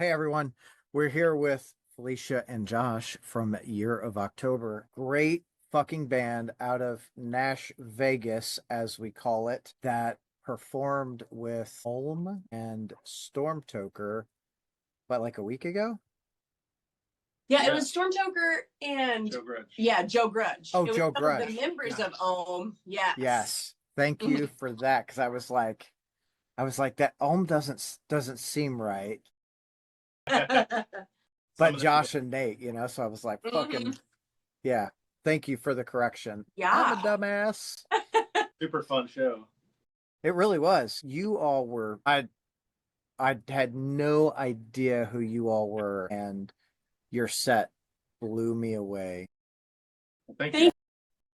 Hey everyone, we're here with Felicia and Josh from Year of October. Great fucking band out of Nash Vegas, as we call it, that performed with Ulm and StormToker, but like a week ago? Yeah, it was StormToker and Joe Grudge. Yeah, Joe Grudge. Oh, It was Joe some of the Grudge. members of Ohm. Yes. Yes. Thank you for that, because I was like that Ulm doesn't seem right. But Josh and Nate, so I was like, fucking yeah. Thank you for the correction. I'm a Yeah. dumbass. Super fun show. It really was. You all were I had no idea who you all were, and your set blew me away. Thank you.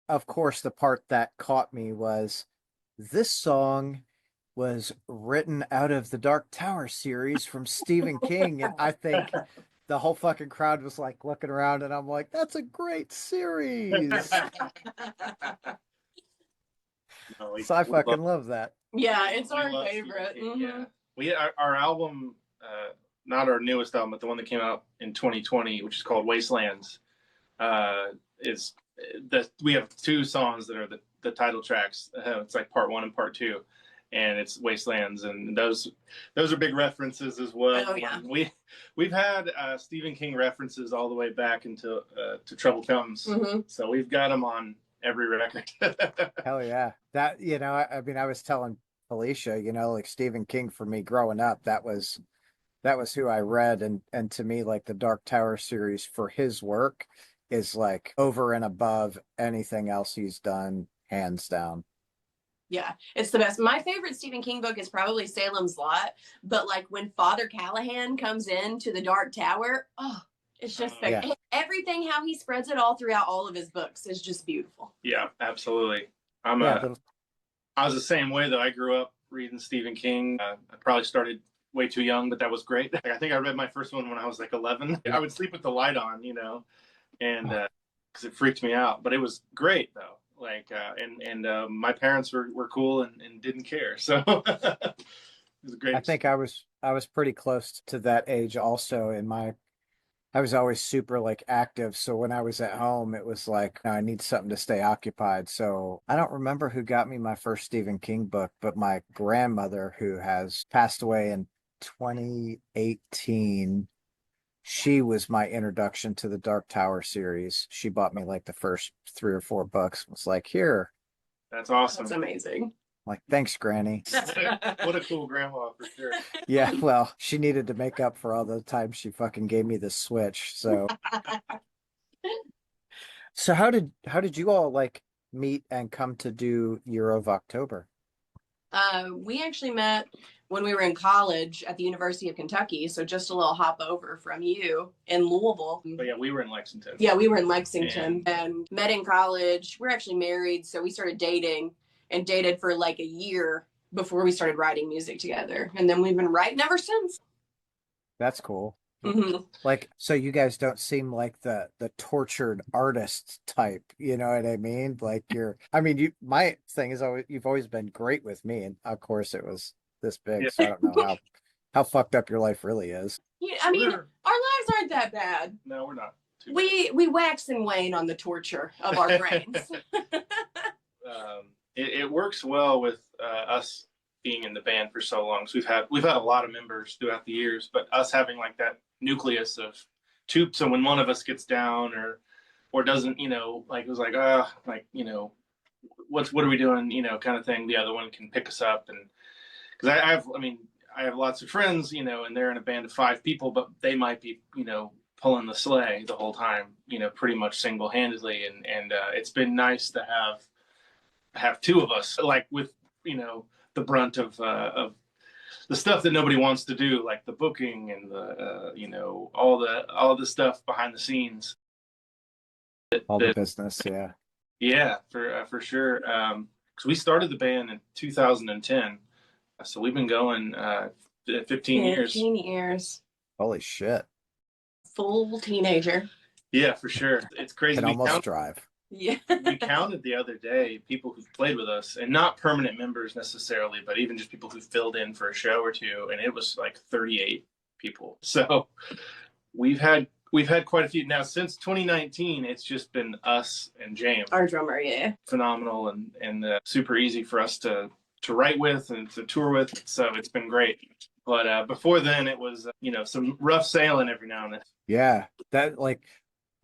Of course, the part that caught me was this song was written out of the Dark Tower series from Stephen King, and I think the whole fucking crowd was like looking around, and I'm like, that's a great series. So I fucking love that. Yeah, it's our favorite. Yeah, our album, not our newest album, but the one that came out in 2020, which is called Wastelands. Is we have two songs that are the title tracks. It's like part one and part two, and it's Wastelands, and those are big references as well. Oh yeah. We've had Stephen King references all the way back into to Trouble Comes, so we've got them on every record. Hell yeah. That, I mean, I was telling Felicia, like Stephen King for me growing up, that was who I read. And to me, like the Dark Tower series for his work is like over and above anything else he's done, hands down. Yeah, it's the best. My favorite Stephen King book is probably Salem's Lot, but like when Father Callahan comes into the Dark Tower, oh, it's just everything, how he spreads it all throughout all of his books is just beautiful. Yeah, absolutely. I was the same way though. I grew up reading Stephen King. I probably started way too young, but that was great. I think I read my first one when I was like 11. I would sleep with the light on, and because it freaked me out. But it was great though. Like, my parents were cool and didn't care. So it was great. I think I was pretty close to that age also. I was always super like active. So when I was at home, it was like, I need something to stay occupied. So I don't remember who got me my first Stephen King book, but my grandmother, who has passed away in 2018, she was my introduction to the Dark Tower series. She bought me like the first 3 or 4 books. It was like, here. That's awesome. That's amazing. Like, thanks, Granny. What a cool grandma for sure. Yeah, well, she needed to make up for all the times she fucking gave me the Switch. So, so how did you all like meet and come to do Year of October? We actually met when we were in college at the University of Kentucky, so just a little hop over from you in Louisville. But yeah, we were in Lexington. Yeah, we were in Lexington and met in college. We're actually married, so we started dating and dated for like a year before we started writing music together. And then we've been writing ever since. That's cool. Like, so you guys don't seem like the tortured artist type, you know what I mean? Like my thing is always, you've always been great with me. And of course it was this big, so I don't know how fucked up your life really is. Yeah, I mean, our lives aren't that bad. No, we're not. We wax and wane on the torture of our brains. It works well with us being in the band for so long. So we've had a lot of members throughout the years, but us having like that nucleus of two. So when one of us gets down or doesn't, like it was like, what are we doing, kind of thing. The other one can pick us up, and because I have lots of friends, and they're in a band of 5 people, but they might be, pulling the sleigh the whole time, pretty much single-handedly, and it's been nice to have 2 of us, like with the brunt of the stuff that nobody wants to do, like the booking and the all the stuff behind the scenes, all the business. Yeah, for sure. Because we started the band in 2010, so we've been going 15 years. 15 years. Holy shit. Full teenager. Yeah, for sure. It's crazy. Can almost drive. Yeah. We counted the other day people who've played with us, and not permanent members necessarily, but even just people who filled in for a show or two, and it was like 38. people. So we've had quite a few now since 2019. It's just been us and James, our drummer. Yeah, phenomenal and super easy for us to write with and to tour with. So it's been great. But before then, it was some rough sailing every now and then. Yeah, that like,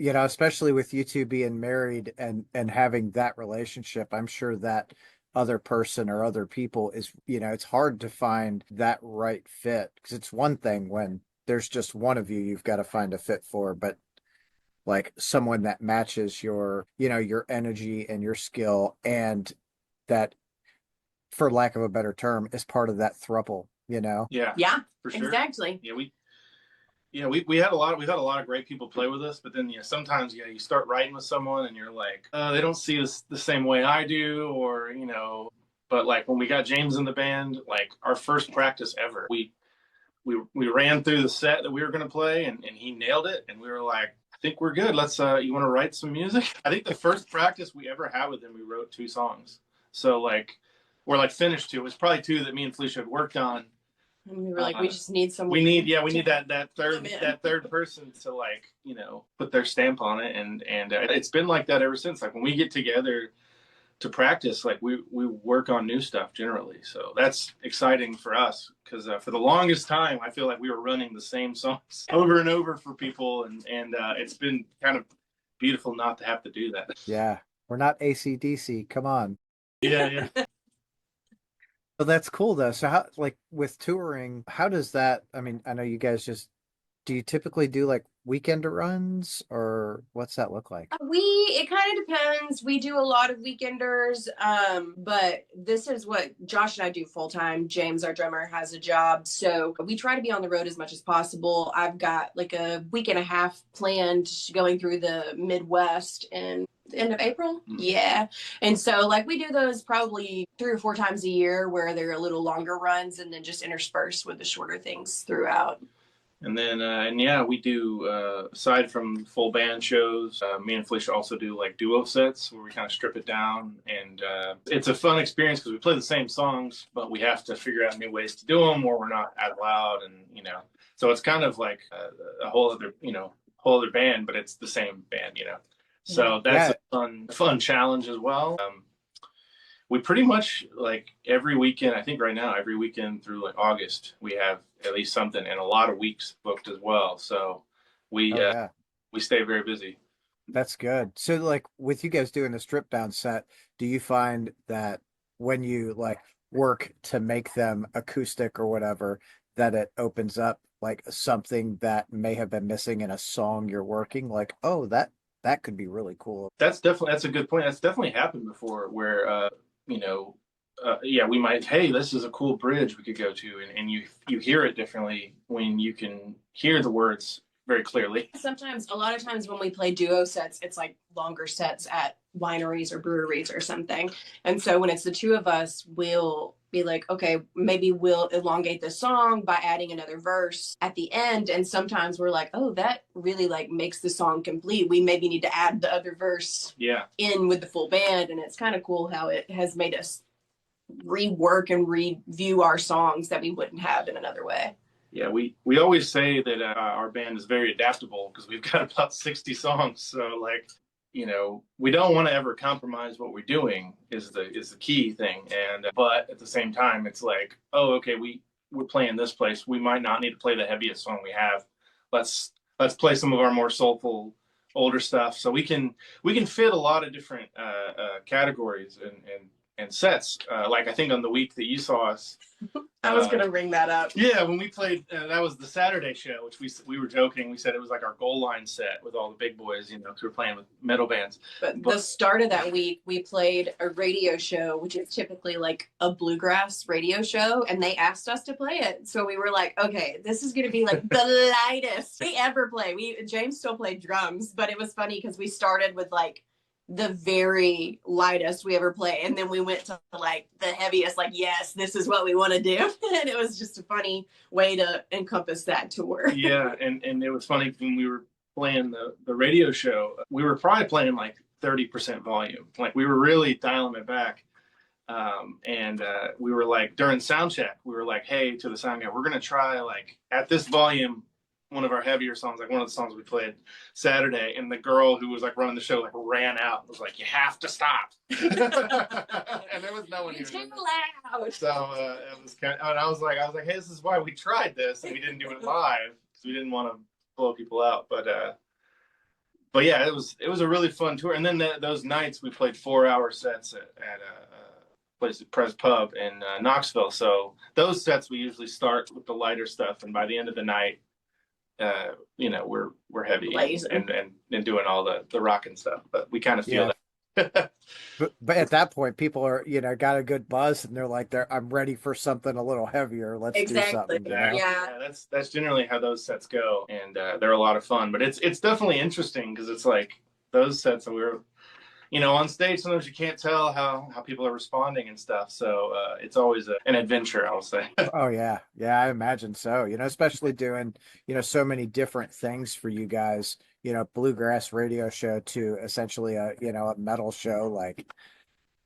especially with you two being married and having that relationship, I'm sure that other person or other people is, it's hard to find that right fit, because it's one thing when there's just one of you you've got to find a fit for, but like someone that matches your, your energy and your skill, and that, for lack of a better term, is part of that throuple. Yeah, for sure. Exactly. We had a lot of great people play with us, but then sometimes you start writing with someone and you're like, they don't see this the same way I do, or but like when we got James in the band, like our first practice ever, we ran through the set that we were going to play, and he nailed it, and we were like, I think we're good. Let's you want to write some music? I think the first practice we ever had with him, we wrote 2 songs. So like finished 2. It was probably 2 that me and Felicia had worked on. And we were like, we just need someone. We need that third person to put their stamp on it, and it's been like that ever since. Like when we get together to practice, like we work on new stuff generally. So that's exciting for us, because for the longest time I feel like we were running the same songs over and over for people, and it's been kind of beautiful not to have to do that. Yeah, we're not AC/DC. Come on. Yeah. Well, that's cool though. So how, like with touring, how does that, I mean, I know you guys do you typically do like weekend runs, or what's that look like? It kind of depends. We do a lot of weekenders, but this is what Josh and I do full time. James, our drummer, has a job, so we try to be on the road as much as possible. I've got like a week and a half planned going through the Midwest and end of April. Yeah. And so like we do those probably 3 or 4 times a year, where they're a little longer runs and then just interspersed with the shorter things throughout. And then, we do, aside from full band shows, me and Felicia also do like duo sets where we kind of strip it down. And it's a fun experience because we play the same songs, but we have to figure out new ways to do them, or we're not as loud. And, so it's kind of like a whole other band, but it's the same band, So that's a fun challenge as well. We pretty much, like every weekend, I think right now, every weekend through like August, we have at least something, and a lot of weeks booked as well. So we stay very busy. That's good. So like with you guys doing the strip down set, do you find that when you like work to make them acoustic or whatever, that it opens up like something that may have been missing in a song you're working? Like, oh, that could be really cool. That's a good point. That's definitely happened before, where we might, hey, this is a cool bridge we could go to, and you hear it differently when you can hear the words very clearly. Sometimes, a lot of times when we play duo sets, it's like longer sets at wineries or breweries or something. And so when it's the 2 of us, we'll be like, okay, maybe we'll elongate the song by adding another verse at the end. And sometimes we're like, oh, that really like makes the song complete. We maybe need to add the other verse in with the full band. And it's kind of cool how it has made us rework and review our songs that we wouldn't have in another way. Yeah, we always say that our band is very adaptable because we've got about 60 songs. So like, we don't want to ever compromise what we're doing is the key thing. And but at the same time, it's like, oh, okay, we're playing this place. We might not need to play the heaviest song we have. Let's play some of our more soulful older stuff. So we can fit a lot of different categories and sets. Like I think on the week that you saw us, I was gonna bring that up. Yeah, when we played, that was the Saturday show, which we were joking. We said it was like our goal line set with all the big boys, because we were playing with metal bands. But the start of that week, we played a radio show, which is typically like a bluegrass radio show, and they asked us to play it. So we were like, okay, this is gonna be like the lightest we ever play. James still played drums, but it was funny because we started with like the very lightest we ever play, and then we went to like the heaviest, like, yes, this is what we want to do. And it was just a funny way to encompass that tour. Yeah, and it was funny when we were playing the radio show, we were probably playing like 30% volume, like we were really dialing it back. And we were like, during sound check, we were like, hey, to the sound guy, we're going to try like at this volume, one of our heavier songs, like one of the songs we played Saturday. And the girl who was like running the show, like ran out and was like, you have to stop. And there was no one here. Too loud. So it was kind of, and I was like, hey, this is why we tried this and we didn't do it live because we didn't want to blow people out. But yeah, it was a really fun tour. And then those nights we played 4-hour sets at a place at Press Pub in Knoxville. So those sets we usually start with the lighter stuff, and by the end of the night, we're heavy and doing all the rocking stuff. But we kind of feel that. But at that point, people are got a good buzz, and they're like, I'm ready for something a little heavier. Let's do something. Yeah, that's generally how those sets go, and they're a lot of fun. But it's definitely interesting because it's like those sets that we're on stage. Sometimes you can't tell how people are responding and stuff. So it's always an adventure, I'll say. Oh yeah, I imagine so. Especially doing so many different things for you guys. Bluegrass radio show to essentially a metal show. Like,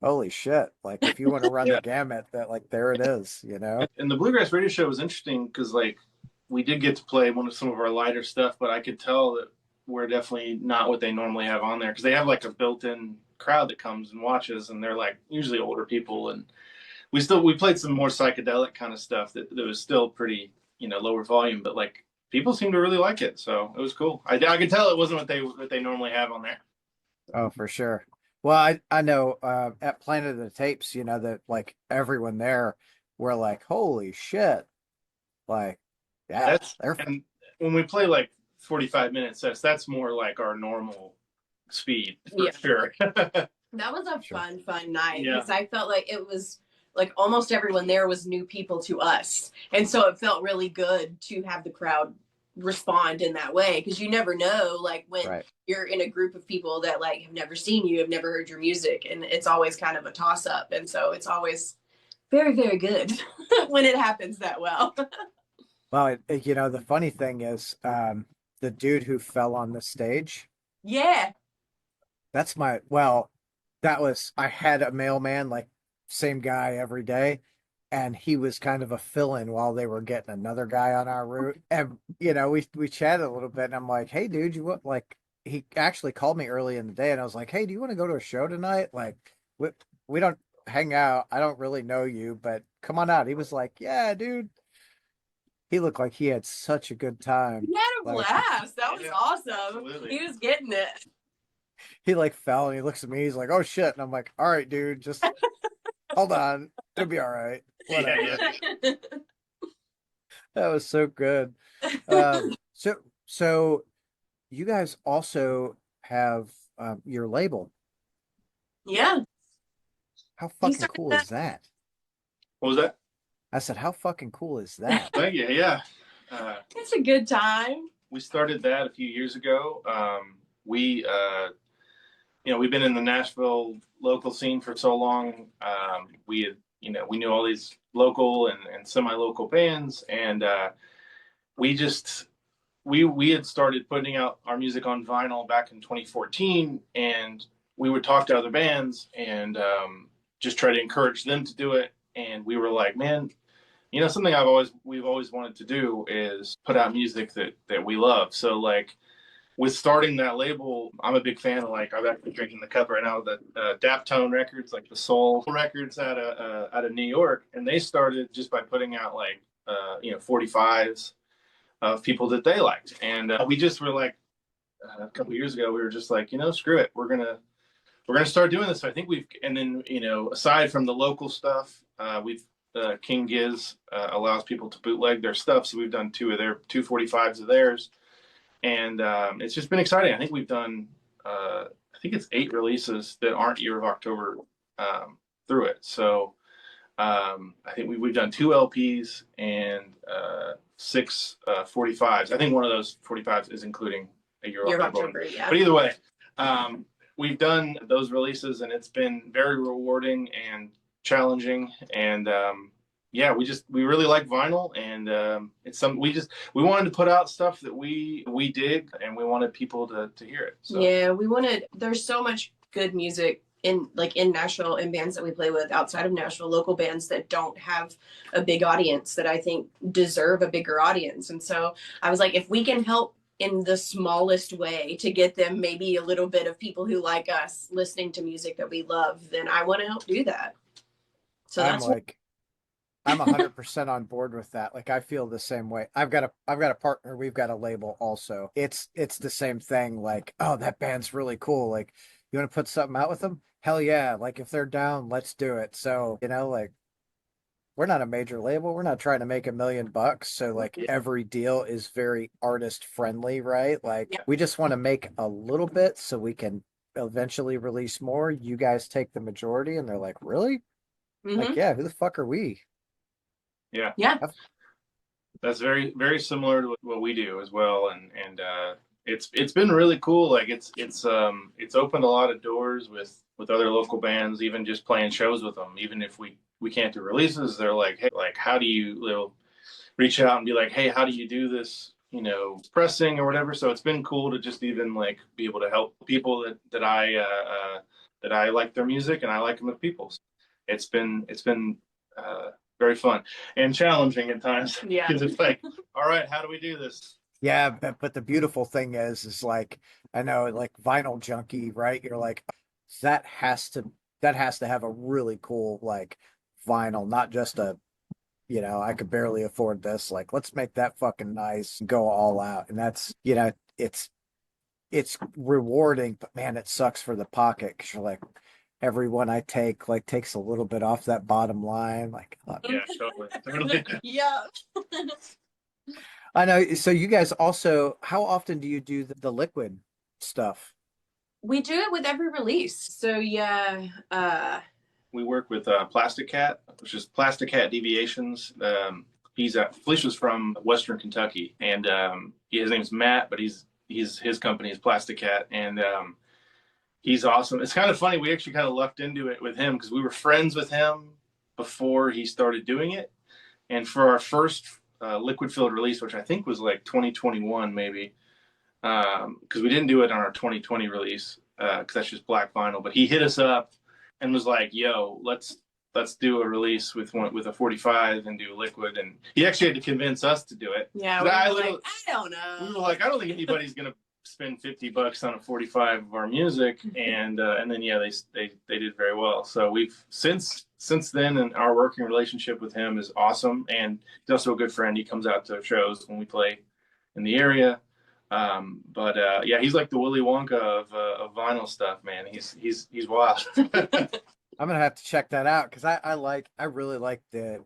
holy shit! Like, if you want to run the gamut, that like there it is. And the Bluegrass radio show was interesting because like we did get to play some of our lighter stuff, but I could tell that we're definitely not what they normally have on there because they have like a built-in crowd that comes and watches, and they're like usually older people, and we played some more psychedelic kind of stuff that was still pretty lower volume, but like people seem to really like it, so it was cool. I could tell it wasn't what they normally have on there. Oh, for sure. Well, I know at Planet of the Tapes, that like everyone there were like, holy shit, like yeah, and when we play like 45-minute sets, that's more like our normal speed for sure. That was a fun night because I felt like it was like almost everyone there was new people to us, and so it felt really good to have the crowd respond in that way because you never know like when you're in a group of people that like have never seen you, have never heard your music, and it's always kind of a toss-up, and so it's always very, very good when it happens that well. Well, the funny thing is the dude who fell on the stage, that's I had a mailman, like same guy every day, and he was kind of a fill-in while they were getting another guy on our route. And we chatted a little bit, and I'm like, hey dude, you want, like, he actually called me early in the day, and I was like, hey, do you want to go to a show tonight? Like, we don't hang out, I don't really know you, but come on out. He was like, yeah dude. He looked like he had such a good time. He had a blast. That was awesome. Absolutely. He was getting it. He like fell and he looks at me. He's like, "Oh shit!" And I'm like, "All right, dude, just hold on. It'll be all right." Whatever. That was so good. So you guys also have your label. Yeah. How fucking cool is that? What was that? I said, how fucking cool is that? Thank you. Yeah. It's a good time. We started that a few years ago. We've been in the Nashville local scene for so long. We knew all these local and semi-local bands, and we had started putting out our music on vinyl back in 2014, and we would talk to other bands and just try to encourage them to do it. And we were like, man, something we've always wanted to do is put out music that we love. So like with starting that label, I'm a big fan of, like, I'm actually drinking the cup right now, the Daptone records, like the soul records out of New York. And they started just by putting out like 45s of people that they liked. And we just were like, a couple of years ago, we were just like, screw it. We're going to start doing this. So I think aside from the local stuff, King Giz allows people to bootleg their stuff. So we've done 245s of theirs. And it's just been exciting. I think we've done, I think it's 8 releases that aren't Year of October through it. So I think we've done 2 LPs and 6 45s. I think one of those 45s is including a Year of October. Yeah. But either way, we've done those releases, and it's been very rewarding and challenging. And we really like vinyl, and it's something we wanted to put out stuff that we dig, and we wanted people to hear it. So. Yeah, there's so much good music in Nashville, and bands that we play with outside of Nashville, local bands that don't have a big audience that I think deserve a bigger audience. And so I was like, if we can help in the smallest way to get them maybe a little bit of people who like us listening to music that we love, then I want to help do that. So I'm like, I'm 100% on board with that. Like, I feel the same way. I've got a partner. We've got a label also. It's the same thing. Like, oh, that band's really cool. Like, you want to put something out with them? Hell yeah. Like, if they're down, let's do it. So, like, we're not a major label. We're not trying to make $1 million. So, like, every deal is very artist friendly, right? Like, we just want to make a little bit so we can eventually release more. You guys take the majority. And they're like, really? Like, yeah, who the fuck are we? Yeah. That's very, very similar to what we do as well. And it's been really cool. Like it's opened a lot of doors with other local bands, even just playing shows with them. Even if we can't do releases, they're like, hey, like, how do they'll reach out and be like, hey, how do you do this? Pressing or whatever. So it's been cool to just even like be able to help people that I like their music and I like them with people. So it's been very fun and challenging at times. Yeah. Because it's like, all right, how do we do this? Yeah, but the beautiful thing is like, I know, like, vinyl junkie, right? You're like, that has to have a really cool, like, vinyl, not just a, I could barely afford this. Like, let's make that fucking nice, go all out. And that's, it's rewarding, but man, it sucks for the pocket because you're like, everyone I take like takes a little bit off that bottom line. Like, Yeah, totally. Yeah. I know. So you guys also, how often do you do the liquid stuff? We do it with every release. So yeah, We work with Plastic Cat, which is Plastic Cat Deviations. Felicia's from Western Kentucky, and his name's Matt, but his company is Plastic Cat, and he's awesome. It's kind of funny. We actually kind of lucked into it with him because we were friends with him before he started doing it. And for our first liquid filled release, which I think was like 2021 maybe, because we didn't do it on our 2020 release because that's just black vinyl. But he hit us up and was like, "Yo, let's do a release with a 45 and do liquid." And he actually had to convince us to do it. Yeah, I don't know. We were like, I don't think anybody's gonna spend $50 on a 45 of our music, and then yeah, they did very well. So we've since then, and our working relationship with him is awesome, and he's also a good friend. He comes out to shows when we play in the area. Yeah, he's like the Willy Wonka of vinyl stuff, man. He's wild. I'm gonna have to check that out because I really like the,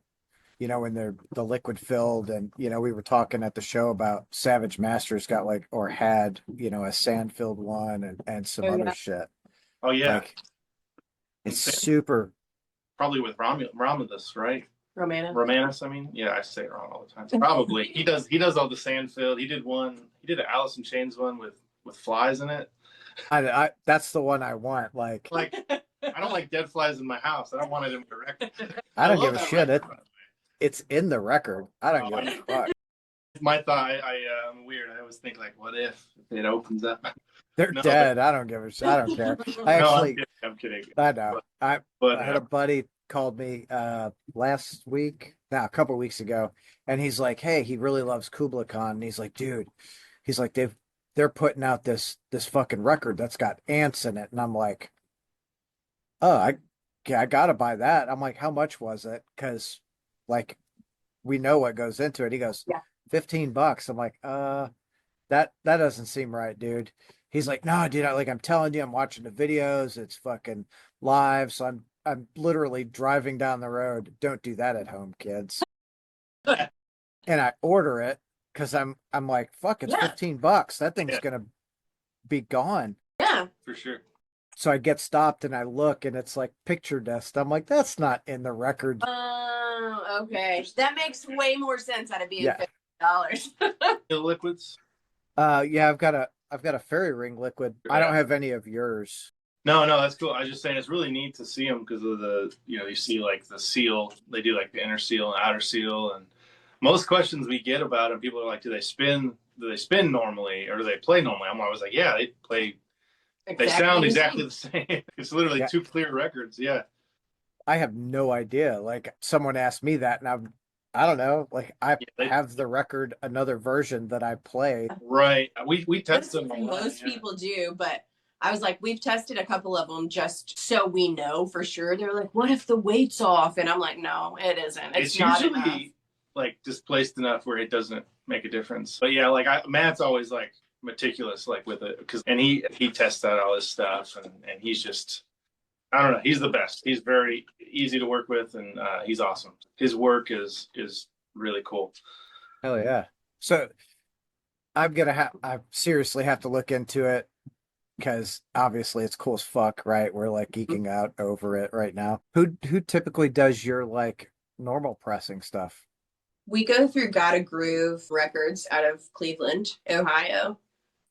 when they're the liquid filled, and we were talking at the show about Savage Masters got like, or had, a sand filled one and some other shit. Oh yeah, like, it's super. Probably with Romulus, right? Romanus. I mean, yeah, I say it wrong all the time. Probably he does all the sand filled. He did an Alice in Chains one with flies in it. I that's the one I want. Like I don't like dead flies in my house. I don't want it in the record. I don't give a shit. It's in the record. I don't give a fuck. My thought, I'm weird. I always think like, what if it opens up? They're dead. I don't give a shit. I don't care. I'm kidding. I know. I had a buddy called me a couple weeks ago, and he's like, hey, he really loves Kubla Khan. And he's like, dude, he's like, they're putting out this fucking record that's got ants in it. And I'm like, oh, I gotta buy that. I'm like, how much was it? Because like, we know what goes into it. He goes, yeah. $15. I'm like, that doesn't seem right, dude. He's like, no, dude, I'm telling you, I'm watching the videos. It's fucking live. So I'm literally driving down the road. Don't do that at home, kids. And I order it because I'm like, fuck, it's $15. That thing's gonna be gone. Yeah, for sure. So I get stopped and I look and it's like picture dust. I'm like, that's not in the record. Oh, okay. That makes way more sense out of being $50. The liquids? Yeah, I've got a fairy ring liquid. I don't have any of yours. No, that's cool. I was just saying it's really neat to see them because of the, you see like the seal. They do like the inner seal and outer seal, and most questions we get about them, people are like, do they spin normally or do they play normally? I'm always like, yeah, they play They sound exactly the the same. It's literally two clear records. Yeah. I have no idea. Like someone asked me that, and I don't know. Like I have the record, another version that I play. Right. We test them. Most people do, but I was like, we've tested a couple of them just so we know for sure. They're like, what if the weight's off? And I'm like, no, it isn't. It's not usually enough. Like displaced enough where it doesn't make a difference. But yeah, like Matt's always like meticulous, like with it, and he tests out all his stuff, and he's just, I don't know, he's the best. He's very easy to work with, and he's awesome. His work is really cool. Hell yeah! So I seriously have to look into it because obviously it's cool as fuck, right? We're like geeking out over it right now. Who typically does your like normal pressing stuff? We go through Gotta Groove Records out of Cleveland, Ohio,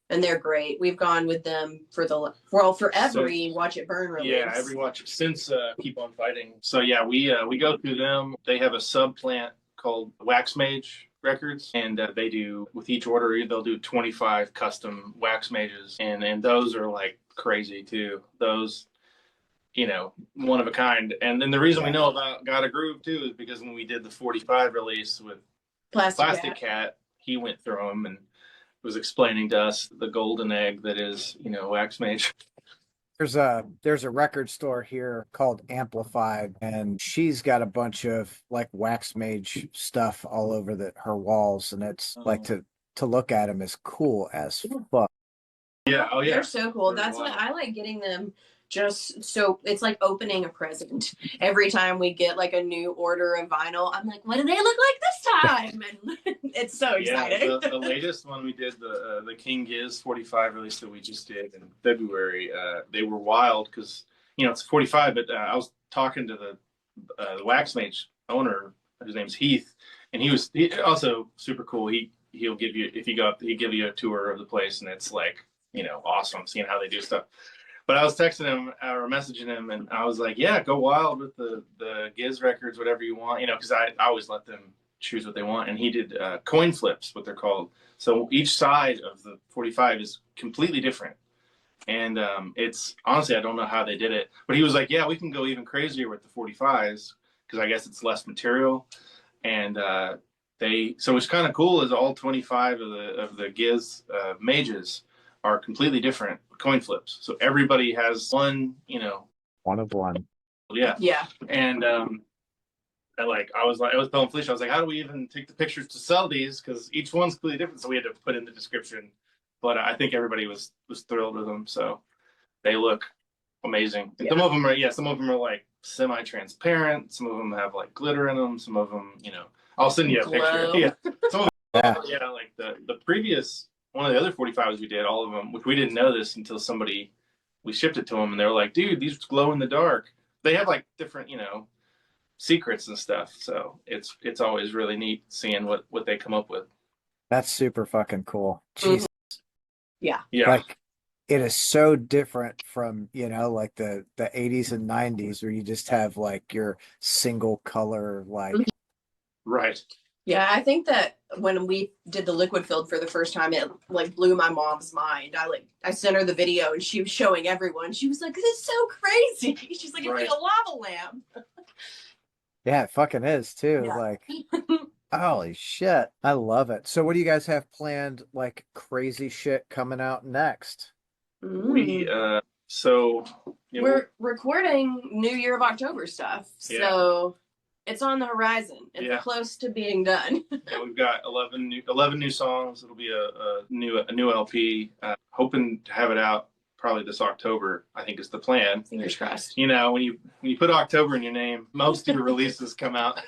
and they're great. We've gone with them for every Watch It Burn release. Yeah, every Watch It since Keep on Fighting. So yeah, we go through them. They have a sub plant called Wax Mage Records, and they do, with each order they'll do 25 custom Wax Mages, and those are like crazy too. Those, you know, one of a kind. And then the reason we know about Gotta Groove too is because when we did the 45 release with Plastic Cat, he went through them and was explaining to us the golden egg that is, you know, Wax Mage. There's a record store here called Amplified, and she's got a bunch of like Wax Mage stuff all over her walls, and it's like to look at them is cool as fuck. Yeah, oh yeah, they're so cool. That's why I like getting them. Just so it's like opening a present. Every time we get like a new order of vinyl, I'm like, what do they look like this time? And it's so exciting. Yeah, the latest one we did, the King Giz 45 release that we just did in February, they were wild because, you know, it's 45, but I was talking to the Wax Mage owner, whose name's Heath, and he also super cool. He'll give you, if you go up, he'll give you a tour of the place, and it's like, you know, awesome seeing how they do stuff. But I was texting him or messaging him, and I was like, yeah, go wild with the Giz records, whatever you want, you know, because I always let them choose what they want. And he did coin flips, what they're called. So each side of the 45 is completely different. And it's, honestly, I don't know how they did it. But he was like, yeah, we can go even crazier with the 45s, because I guess it's less material. And so it's kind of cool is all 25 of the Giz mages are completely different coin flips. So everybody has one, you know. One of one. Yeah. Yeah. And I was telling Felicia, I was like, how do we even take the pictures to sell these? Because each one's completely different. So we had to put in the description. But I think everybody was thrilled with them. So they look amazing. And some of them are like semi-transparent. Some of them have like glitter in them. Some of them, you know, I'll send you a picture. Yeah. Some of them, like the previous, one of the other 45s we did, all of them, which we didn't know this until we shipped it to them, and they were like, dude, these glow in the dark. They have like different, you know, secrets and stuff. So it's always really neat seeing what they come up with. That's super fucking cool. Jesus. Yeah. Yeah. Like it is so different from, you know, like the 80s and 90s where you just have like your single color, like. Right. Yeah, I think that when we did the liquid filled for the first time, it like blew my mom's mind. I sent her the video and she was showing everyone. She was like, "This is so crazy." She's like, "It's like a lava lamp." Yeah, it fucking is too. Yeah. Like, holy shit, I love it. So, what do you guys have planned? Like crazy shit coming out next? We're recording New Year of October stuff, so. It's on the horizon. It's close to being done. Yeah, we've got 11 new songs. It'll be a new LP. Hoping to have it out probably this October, I think is the plan. Fingers crossed. You know, when you put October in your name, most of your releases come out.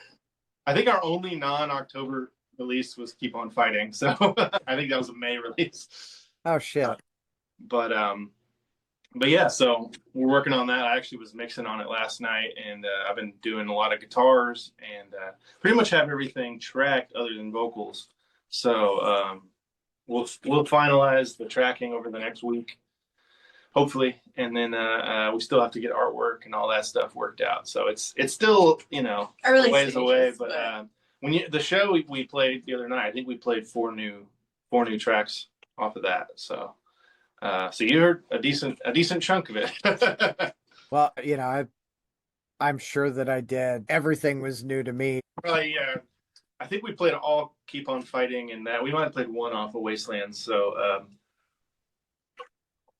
I think our only non-October release was Keep on Fighting. So I think that was a May release. Oh shit. But yeah, so we're working on that. I actually was mixing on it last night, and I've been doing a lot of guitars and pretty much have everything tracked other than vocals. So we'll finalize the tracking over the next week, hopefully, and then we still have to get artwork and all that stuff worked out. So it's still, you know, early ways stages, away. But the show we played the other night, I think we played four new tracks off of that. So. So you heard a decent chunk of it. Well, I'm sure that I did. Everything was new to me. Probably, yeah. I think we played all Keep on Fighting, and that we might have played one off of Wastelands. So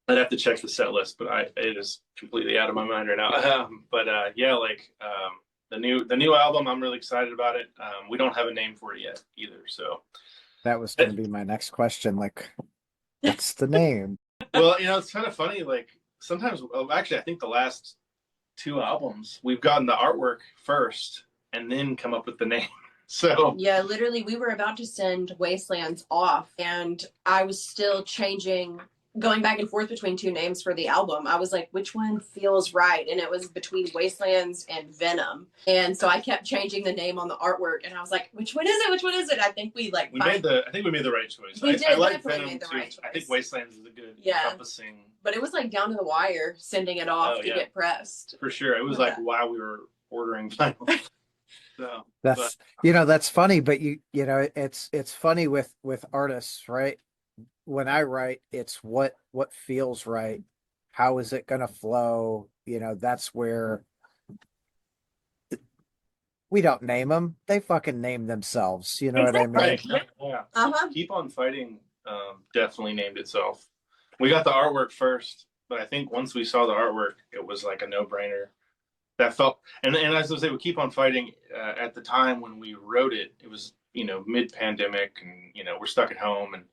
I'd have to check the set list, but it is completely out of my mind right now. Yeah, the new album, I'm really excited about it. We don't have a name for it yet either. So That was going to be my next question. Like, what's the name? well, it's kind of funny. Like sometimes, actually, I think the last two albums we've gotten the artwork first and then come up with the name. So yeah, literally, we were about to send Wastelands off, and I was still going back and forth between two names for the album. I was like, which one feels right? And it was between Wastelands and Venom. And so I kept changing the name on the artwork, and I was like, which one is it? Which one is it? I think we made the right choice. I like Venom too. Right, I think Wastelands is a good encompassing. But it was like down to the wire sending it off to get pressed. For sure. It was like while we were ordering vinyl. So that's funny, but it's funny with artists, right? When I write, it's what feels right. How is it going to flow? That's where we don't name them. They fucking name themselves. You know what I mean? Right. Yeah. Keep on Fighting definitely named itself. We got the artwork first, but I think once we saw the artwork, it was like a no-brainer. That felt, and as I say, we Keep on Fighting. At the time when we wrote it, it was mid-pandemic, and we're stuck at home, and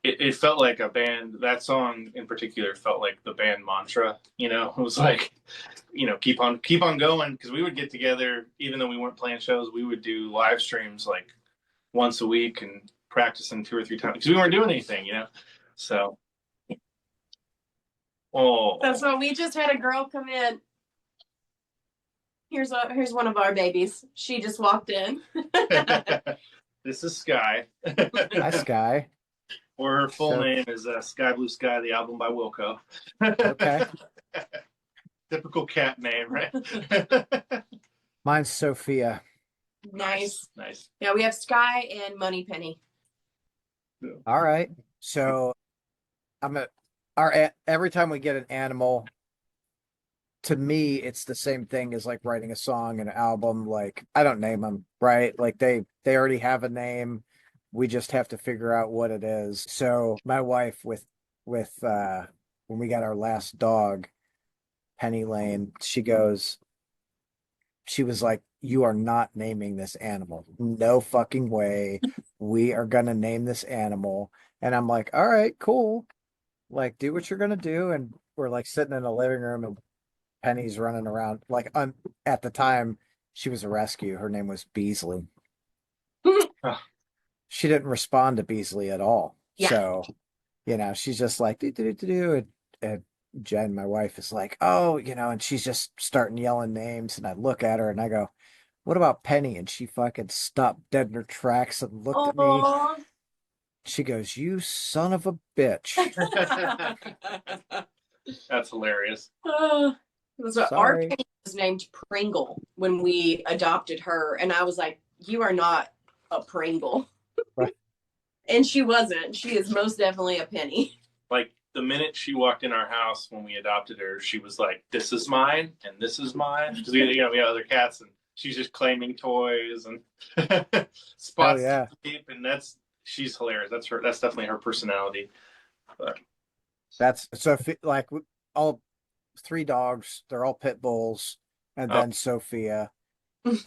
it felt like a band. That song in particular felt like the band mantra. It was like, keep on going, because we would get together even though we weren't playing shows. We would do live streams like once a week and practicing 2 or 3 times because we weren't doing anything. So. Oh, that's what we just had a girl come in. Here's one of our babies. She just walked in. This is Sky. Hi, Sky. Or her full name is Sky Blue Sky, the album by Wilco. Okay. Typical cat name, right? Mine's Sophia. Nice. Yeah, we have Sky and Moneypenny. All right. So every time we get an animal, to me, it's the same thing as like writing a song, an album. Like, I don't name them, right? Like they already have a name. We just have to figure out what it is. So my wife with when we got our last dog, Penny Lane, she was like, you are not naming this animal. No fucking way. We are going to name this animal. And I'm like, all right, cool. Like, do what you're going to do. And we're like sitting in the living room, and Penny's running around. Like, at the time, she was a rescue. Her name was Beasley. She didn't respond to Beasley at all. Yeah. So, she's just like, do. And Jen, my wife, is like, oh, and she's just starting yelling names. And I look at her and I go, what about Penny? And she fucking stopped dead in her tracks and looked at me. She goes, you son of a bitch. That's hilarious. Our Penny was named Pringle when we adopted her. And I was like, you are not a Pringle. Right. And she wasn't. She is most definitely a Penny. Like the minute she walked in our house when we adopted her, she was like, this is mine and this is mine. Because we have other cats, and she's just claiming toys and spots to sleep, and she's hilarious. That's definitely her personality. But that's so like all 3 dogs, they're all pit bulls, and then Sophia.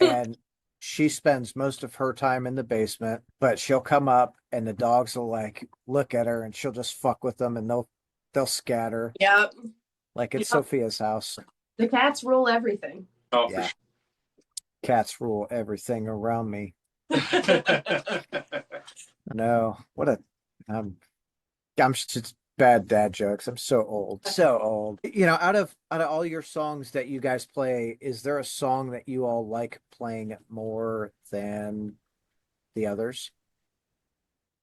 And she spends most of her time in the basement, but she'll come up and the dogs will like look at her and she'll just fuck with them, and they'll scatter. Yep. Like it's Sophia's house. The cats rule everything. Oh, yeah. Cats rule everything around me. No, I'm just bad dad jokes. I'm so old. Out of all your songs that you guys play, is there a song that you all like playing more than the others?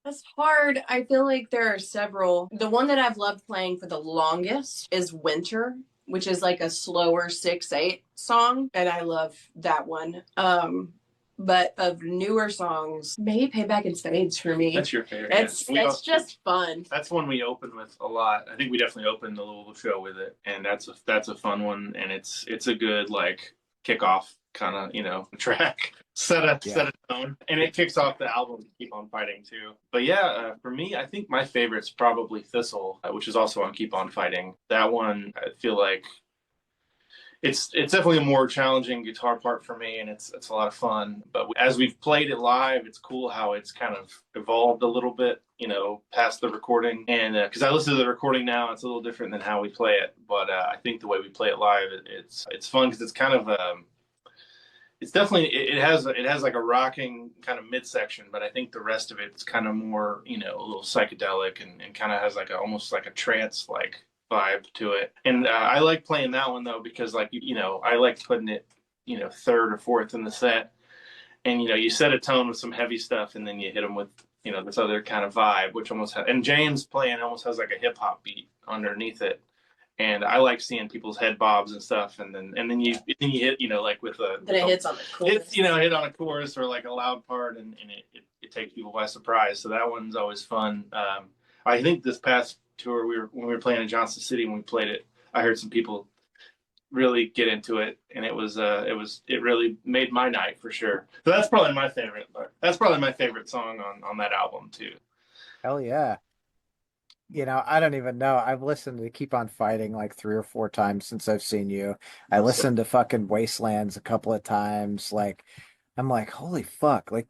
That's hard. I feel like there are several. The one that I've loved playing for the longest is Winter, which is like a slower 6/8 song, and I love that one. but of newer songs, maybe Payback in Spades for me. That's your favorite. It's just fun. That's one we open with a lot. I think we definitely opened the Louisville show with it, and that's a fun one, and it's a good like kickoff kind of track. Set a tone, and it kicks off the album Keep on Fighting too. But yeah, for me, I think my favorite's probably Thistle, which is also on Keep on Fighting. That one, I feel like it's definitely a more challenging guitar part for me, and it's a lot of fun. But as we've played it live, it's cool how it's kind of evolved a little bit, past the recording. And because I listen to the recording now, it's a little different than how we play it. But I think the way we play it live, it's fun because it's kind of it's definitely it has like a rocking kind of midsection, but I think the rest of it's kind of more a little psychedelic and kind of has like almost like a trance like vibe to it. And I like playing that one though because like I like putting it third or fourth in the set, and you set a tone with some heavy stuff, and then you hit them with this other kind of vibe, which almost and James playing almost has like a hip hop beat underneath it. And I like seeing people's head bobs and stuff, and then you hit like with a then it hits on the chorus. Hit on a chorus or like a loud part, and it takes people by surprise. So that one's always fun. I think this past tour when we were playing in Johnson City, when we played it, I heard some people really get into it, and it really made my night for sure. So that's probably my favorite. That's probably my favorite song on that album too. Hell yeah. I don't even know. I've listened to Keep on Fighting like 3 or 4 times since I've seen you. I listened to fucking Wastelands a couple of times. Like, I'm like, holy fuck. Like,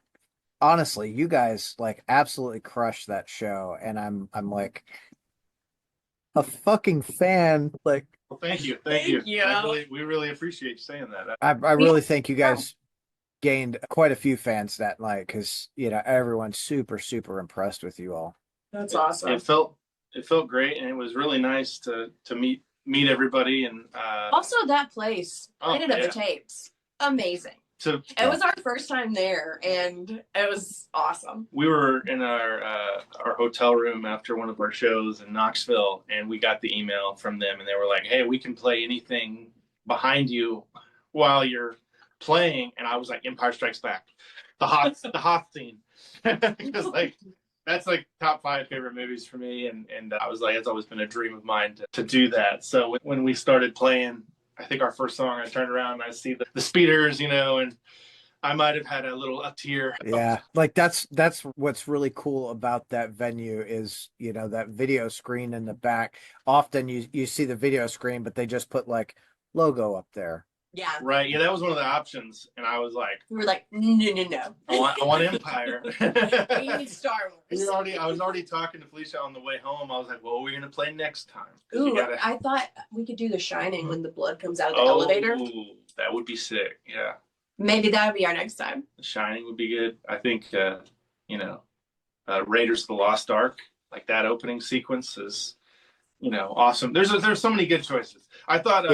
honestly, you guys like absolutely crushed that show. And I'm like a fucking fan. Like, well, thank you. We really appreciate you saying that. I really think you guys gained quite a few fans that night because, everyone's super, super impressed with you all. That's awesome. It felt great, and it was really nice to meet everybody. And also that place, Planet of the Tapes, amazing. It was our first time there, and it was awesome. We were in our hotel room after one of our shows in Knoxville, and we got the email from them, and they were like, "Hey, we can play anything behind you while you're playing." And I was like, "Empire Strikes Back," the Hoth scene, because like. That's like top 5 favorite movies for me, and I was like, it's always been a dream of mine to do that. So when we started playing, I think our first song, I turned around and I see the speeders, and I might have had a tear. Yeah, like that's what's really cool about that venue is that video screen in the back. Often you see the video screen, but they just put like logo up there. Yeah. Right. Yeah, that was one of the options, and I was like, "We were like, no. I want Empire. We need Star Wars." I was already talking to Felicia on the way home. I was like, "Well, what are we gonna play next time?" Ooh, I thought we could do The Shining when the blood comes out of the elevator. That would be sick. Yeah. Maybe that would be our next time. The Shining would be good. I think Raiders of the Lost Ark, like that opening sequence is, awesome. There's so many good choices. I thought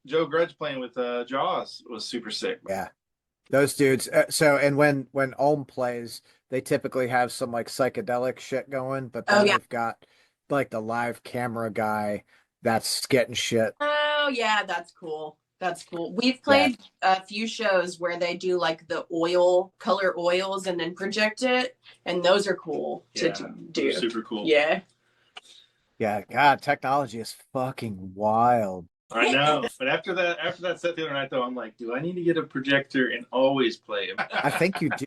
Joe Grudge playing with Jaws was super sick. Yeah, those dudes. And when Ulm plays, they typically have some like psychedelic shit going, but then they've got like the live camera guy that's getting shit. Oh yeah, that's cool. We've played a few shows where they do like the color oils and then project it, and those are cool to do. Super cool. Yeah. Yeah, God, technology is fucking wild. I know, but after that set the other night, though, I'm like, do I need to get a projector and always play it? I think you do.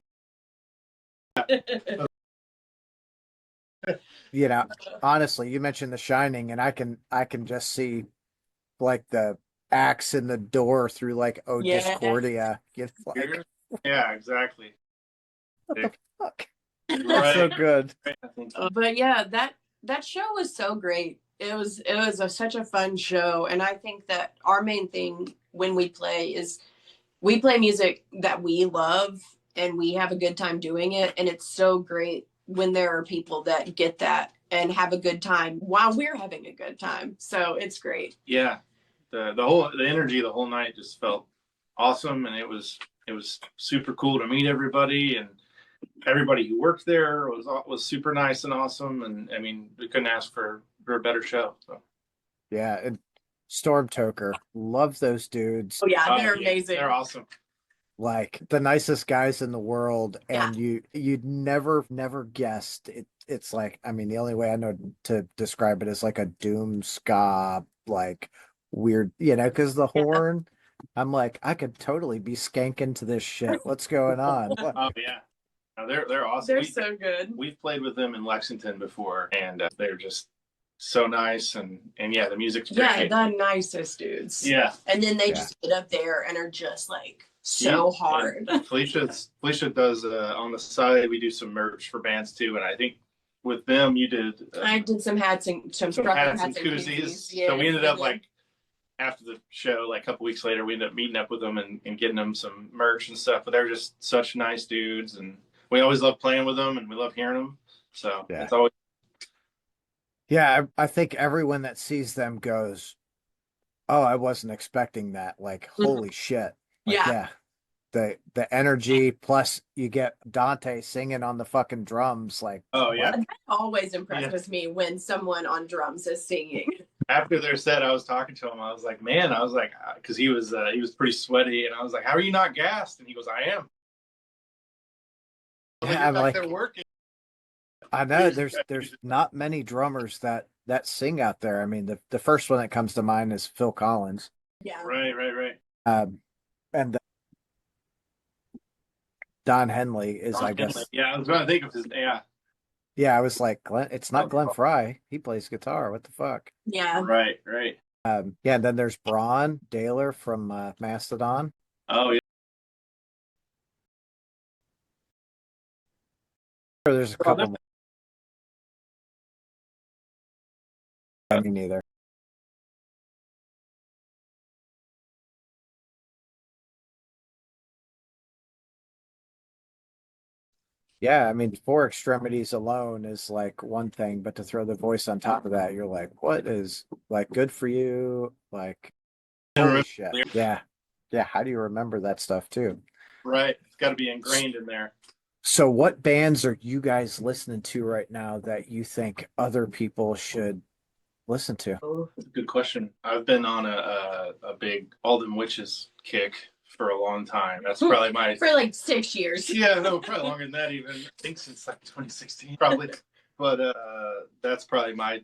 Honestly, you mentioned The Shining, and I can just see like the axe in the door through like Discordia. Like, yeah, exactly. What the fuck? Right. So good. But yeah, that show was so great. It was such a fun show, and I think that our main thing when we play is we play music that we love, and we have a good time doing it, and it's so great when there are people that get that and have a good time while we're having a good time. So it's great. Yeah, the energy the whole night just felt awesome, and it was super cool to meet everybody, and everybody who worked there was super nice and awesome, and I mean we couldn't ask for a better show. So yeah, and StormToker, love those dudes. Oh yeah, they're amazing. They're awesome. like the nicest guys in the world, Yeah. and you'd never guessed it. It's like, I mean, the only way I know to describe it is like a doom ska, like weird, because the Yeah. horn, I'm like, I could totally be skanking to this shit. What's going on? Oh yeah, no, they're awesome. They're so good. We've played with them in Lexington before, and they're just so nice, and yeah, the music's Yeah, great. the nicest dudes. Yeah, And then they Yeah. just get up there and are just like so hard. Felicia does on the side. We do some merch for bands too, and I think with them you did. I did some hats and some hats and koozies. koozies. Yeah, So we ended up yeah. like after the show, like a couple weeks later, we ended up meeting up with them and getting them some merch and stuff. But they're just such nice dudes, and we always love playing with them, and we love hearing them. So Yeah. it's always Yeah, I think everyone that sees them goes, "Oh, I wasn't expecting that." Like, holy shit. Like, Yeah. The energy, plus you get Dante singing on the fucking drums, like, oh yeah. That always impresses me when someone on drums is singing. After their set, I was talking to him. I was like, man, because he was pretty sweaty, and I was like, how are you not gassed? And he goes, I am. Yeah, I'm like, they're working. I know there's not many drummers that sing out there. I mean, the first one that comes to mind is Phil Collins. Yeah. Right. And Don Henley is, I guess. Yeah, I was trying to think of his. Yeah. Yeah, I was like, it's not Glenn Fry. He plays guitar. What the fuck? Yeah. Right. Yeah, and then there's Braun Daler from Mastodon. Oh yeah. There's a couple more. I mean, neither. Yeah, I mean, four extremities alone is like one thing, but to throw the voice on top of that, you're like, what is like good for you? Like, holy shit. Yeah. Yeah. How do you remember that stuff too? Right. It's got to be ingrained in there. So, what bands are you guys listening to right now that you think other people should listen to? That's a good question. I've been on a big All Them Witches kick for a long time. That's probably my For like 6 years. yeah, no, probably longer than that even. I think since like 2016, probably. But that's probably my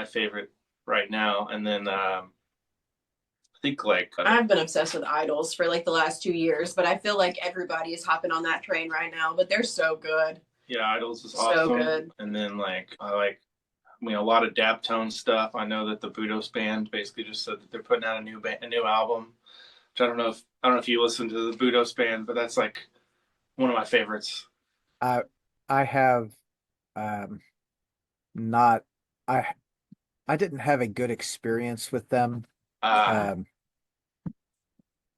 favorite right now. And then I think like I've been obsessed with Idols for like the last 2 years, but I feel like everybody is hopping on that train right now. But they're so good. yeah, Idols is So awesome. good. And then a lot of Daptone stuff. I know that the Budos band basically just said that they're putting out a new album. Which I don't know if you listen to the Budos band, but that's like one of my favorites. I have not I I didn't have a good experience with them.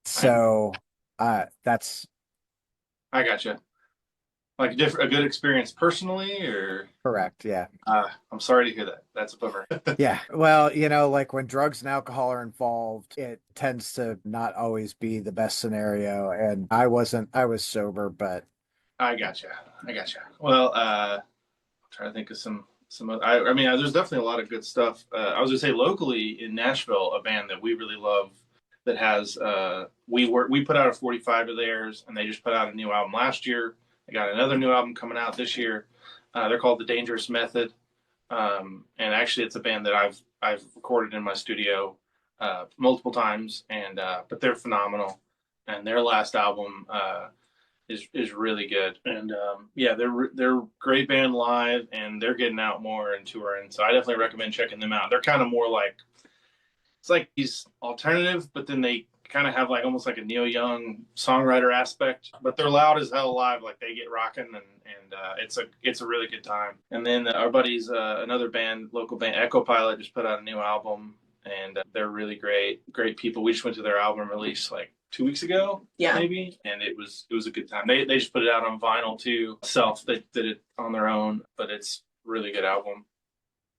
So that's I gotcha. Like a good experience personally, or correct. Yeah. I'm sorry to hear that. That's a bummer. Yeah. Well, like when drugs and alcohol are involved, it tends to not always be the best scenario. And I was sober, but I gotcha. Well, I'm trying to think of some. I mean, there's definitely a lot of good stuff. I was gonna say locally in Nashville, a band that we really love that has we put out a 45 of theirs, and they just put out a new album last year. They got another new album coming out this year. They're called The Dangerous Method, and actually, it's a band that I've recorded in my studio multiple times, and but they're phenomenal. And their last album is really good, and yeah, they're a great band live, and they're getting out more and touring. So I definitely recommend checking them out. They're kind of more like it's like these alternative, but then they kind of have like almost like a Neil Young songwriter aspect, but they're loud as hell live. Like they get rocking, and it's a really good time. And then our buddies, another band, local band, Echo Pilot, just put out a new album, and they're really great people. We just went to their album release like 2 weeks ago, maybe, and it was a good time. They just put it out on vinyl too. They did it on their own, but it's a really good album.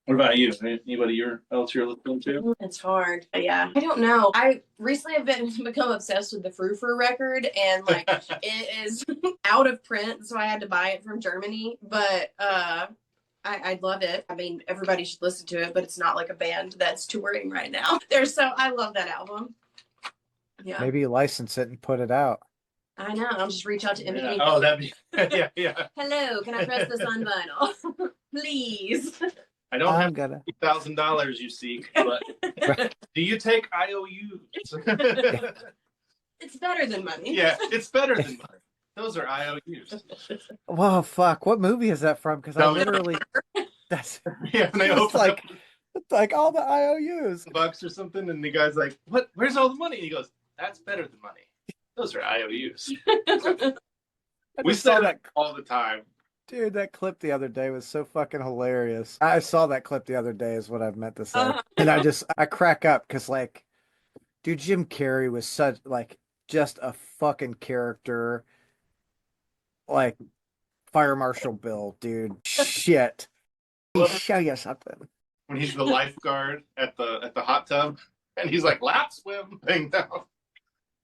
What about you? Anybody else you're listening to? It's hard. Yeah. I don't know. I recently have become obsessed with the Frou Frou record, and like it is out of print, so I had to buy it from Germany. But I love it. I mean, everybody should listen to it, but it's not like a band that's touring right now. I love that album. Yeah. maybe license it and put it out. I know. I'll just reach out to Yeah. MK. Oh, that'd be yeah. Hello, can I press this on vinyl? Please. I don't I'm have gonna. $1,000 you seek, but do you take IOUs? It's better than money. Yeah, it's better than money. Those are IOUs. Whoa, fuck! What movie is that from? Because I No. literally, that's Yeah, and they it's open up like all the IOUs. bucks or something, and the guy's like, "What? Where's all the money?" And he goes, "That's better than money. Those are IOUs." We saw say that, that all the time. dude. That clip the other day was so fucking hilarious. I saw that clip the other day, is what I meant to say, and I crack up because like, dude, Jim Carrey was such like just a fucking character, like Fire Marshal Bill, dude. Shit, let me show you something. When he's the lifeguard at the hot tub, and he's like lap swim thing down.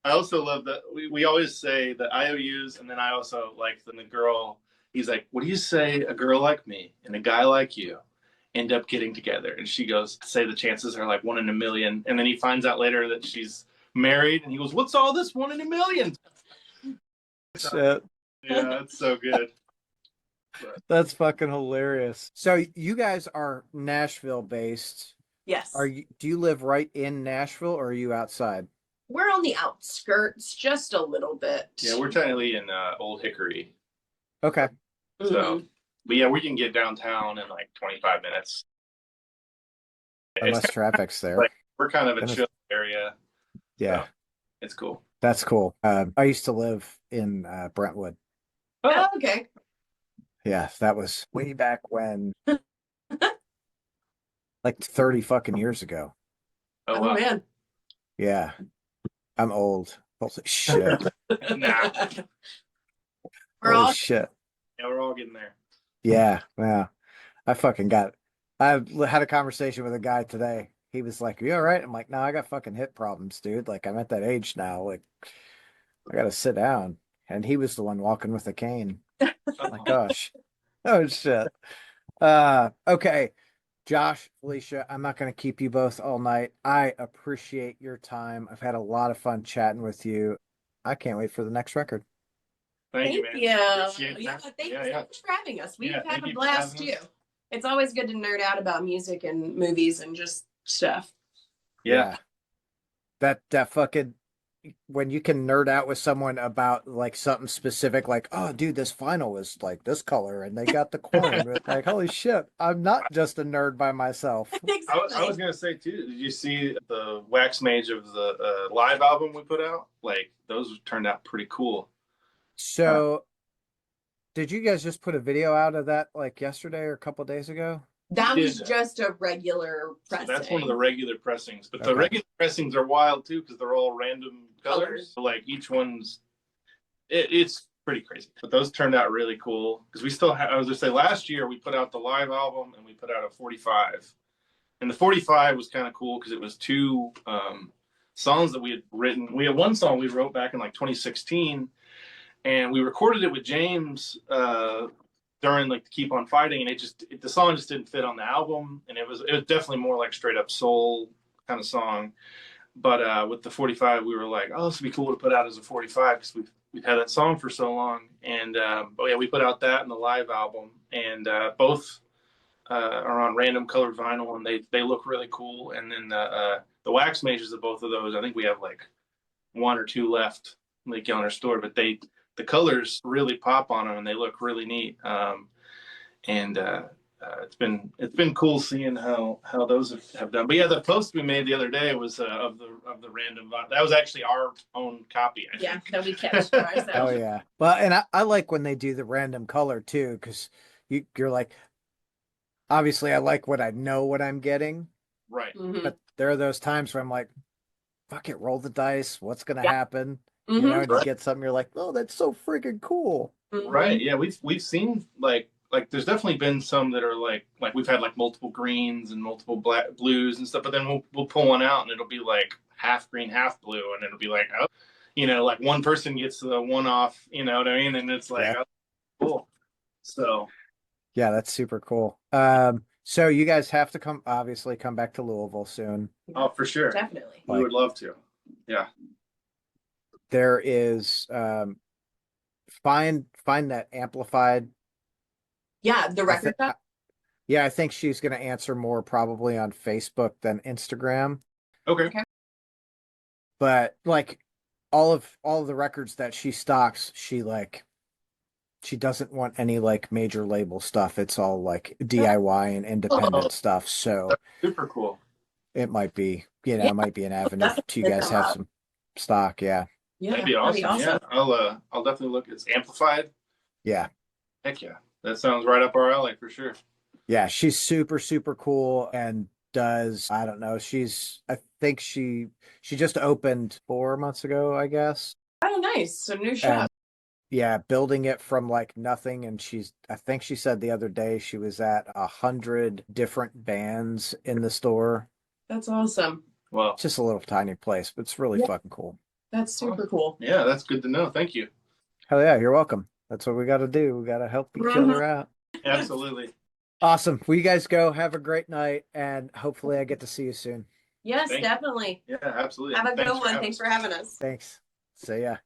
I also love that we always say the IOUs, and then I also like the girl. He's like, "What do you say a girl like me and a guy like you end up getting together?" And she goes, "Say the chances are like 1 in a million." And then he finds out later that she's married, and he goes, "What's all this 1 in a million?" Shit. Yeah, it's so good. That's fucking hilarious. So you guys are Nashville based. Yes. Do you live right in Nashville or are you outside? We're on the outskirts, just a little bit. Yeah, we're technically in Old Hickory. Okay. So, but yeah, we can get downtown in like 25 minutes. Unless traffic's there. Like, we're kind of a chill area. Yeah. So it's cool. That's cool. I used to live in Brentwood. Oh, okay. Yeah, that was way back when. Like 30 fucking years ago. Oh, Oh wow. man. Yeah. I'm old. Holy shit. Nah. Holy shit. Yeah, we're all getting there. Yeah. Yeah. I had a conversation with a guy today. He was like, "You all right?" I'm like, "No, I got fucking hip problems, dude. Like, I'm at that age now. Like, I gotta sit down." And he was the one walking with a cane. Oh my gosh. Oh shit. Okay. Josh, Felicia, I'm not going to keep you both all night. I appreciate your time. I've had a lot of fun chatting with you. I can't wait for the next record. Thank you, man. Yeah, Appreciate thank that. you so much for having us. We've had thank a you for blast having too. us. It's always good to nerd out about music and movies and just stuff. Yeah. That fucking when you can nerd out with someone about like something specific, like, "Oh, dude, this vinyl was like this color and they got the coin." Like, holy shit, I'm not just a nerd by myself. Exactly. I was gonna say too. Did you see the wax mage of the live album we put out? Like those turned out pretty cool. So, did you guys just put a video out of that like yesterday or a couple days ago? That was just a regular pressing. So that's one of the regular pressings, but Okay. the regular pressings are wild too because they're all random colors. So, like each one's, it's pretty crazy. But those turned out really cool because we still have. I was gonna say last year we put out the live album and we put out a 45, and the 45 was kind of cool because it was two songs that we had written. We had one song we wrote back in like 2016, and we recorded it with James during like the Keep on Fighting, and the song just didn't fit on the album, and it was definitely more like straight up soul kind of song. But with the 45, we were like, oh, this would be cool to put out as a 45 because we've had that song for so long. And but yeah, we put out that and the live album, and both are on random colored vinyl, and they look really cool. And then the wax mages of both of those, I think we have like 1 or 2 left like on our store, but the colors really pop on them and they look really neat. And it's been cool seeing how those have done. But yeah, the post we made the other day was of the random. That was actually our own copy. I think. that we kept for ourselves. Oh yeah. Well, and I like when they do the random color too, because you're like, obviously I like what I know what I'm getting, Right. Mhm. but there are those times where I'm like, fuck it, roll the dice. What's gonna happen? Mhm. You know, and you get something, you're like, oh, that's so freaking cool. Mhm. Right. Yeah, we've seen like there's definitely been some that are like we've had like multiple greens and multiple blues and stuff, but then we'll pull one out and it'll be like half green, half blue, and it'll be like, oh, like one person gets the one off, you know what I mean? And it's like, Yeah. oh, cool. So Yeah, that's super cool. So you guys have to come back to Louisville soon. oh, for sure. Definitely. We would love to. Yeah. There is find that amplified. Yeah, the I record think, shop. yeah, I think she's going to answer more probably on Facebook than Instagram. Okay. Okay. But like all of the records that she stocks, she doesn't want any like major label stuff. It's all like DIY and Oh, independent stuff. So That's super cool. it might be, yeah, it might be an avenue definitely to you hit guys them have up. some stock. Yeah. Yeah, That'd be that'd be awesome. Yeah, awesome. I'll definitely look. It's amplified. Yeah. Heck yeah, that sounds right up our alley for sure. Yeah. She's super, super cool and does, I don't know. I think she just opened 4 months ago, I guess. Oh, nice. So new And shop. yeah, building it from like nothing. And I think she said the other day she was at 100 different bands in the store. That's awesome. Well, It's just a little tiny place, but it's really Yeah, fucking cool. that's super cool. yeah, that's good to know. Thank you. Hell yeah, you're welcome. That's what we got to do. We got to help each Mhm. other out. Absolutely. Awesome. Well, you guys go. Have a great night, and hopefully I get to see you soon. Yes, Thank you. definitely. Yeah, absolutely. Have a Thanks good for one. having Thanks us. for having us. Thanks. See ya.